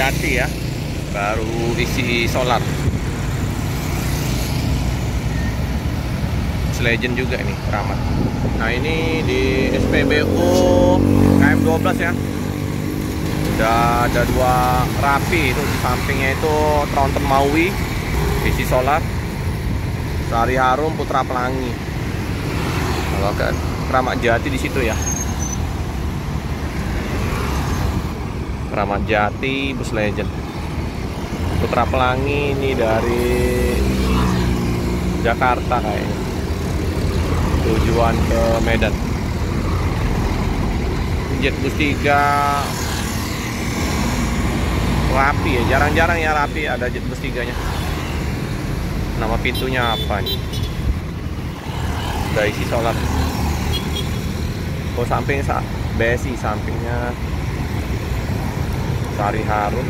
Jati ya, baru isi solar. Legend juga ini Keramat. Nah ini di SPBU KM12 ya, udah ada 2 rapi. Itu di sampingnya itu Tronton Maui isi solar, Sari Harum Putra Pelangi. Kalau ke Keramat Jati di situ ya, Keramat Jati Bus Legend. Putra Pelangi ini dari Jakarta kayaknya, tujuan ke Medan. Jet Bus 3 rapi ya, jarang-jarang ya rapi ada Jet Bus 3 nya. Nama pintunya apa nih? Udah isi solar. Oh samping BSI, sampingnya Sari Harum.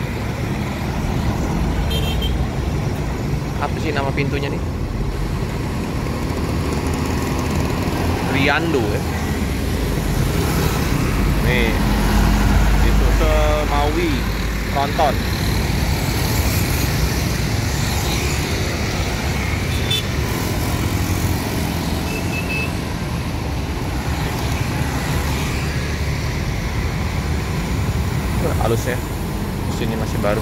Apa sih nama pintunya nih? Riando ya. Nih itu Maui Tronton. Halus ya, sini masih baru.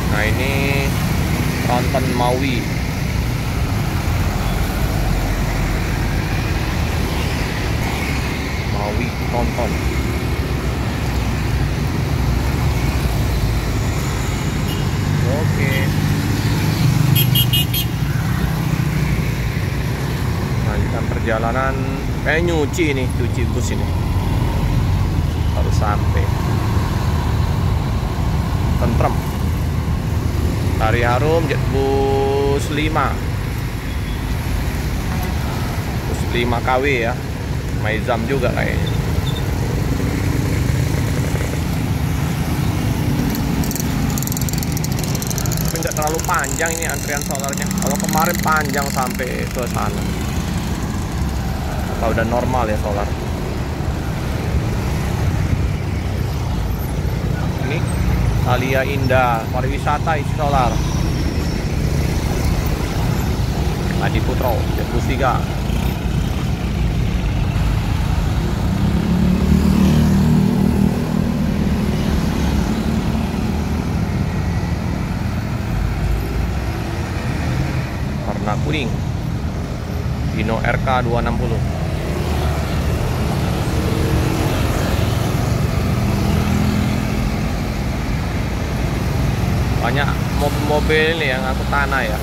Nah ini Tronton Maui. Maui Tronton. Oke. Lanjutkan perjalanan. Nyuci nih, cuci bus ini. Baru sampai. Tentrem. Sari Harum Jet Bus 5. Bus 5 KW ya. Maizam juga kayaknya. Tapi nggak terlalu panjang ini antrian solarnya. Kalau kemarin panjang sampai ke sana. Kalau udah normal ya solar. Ini Alia Indah pariwisata isi solar. Adi Putro Jet Bus 3. Warna kuning Dino RK 260. Banyak mobil-mobil yang angkut tanah ya.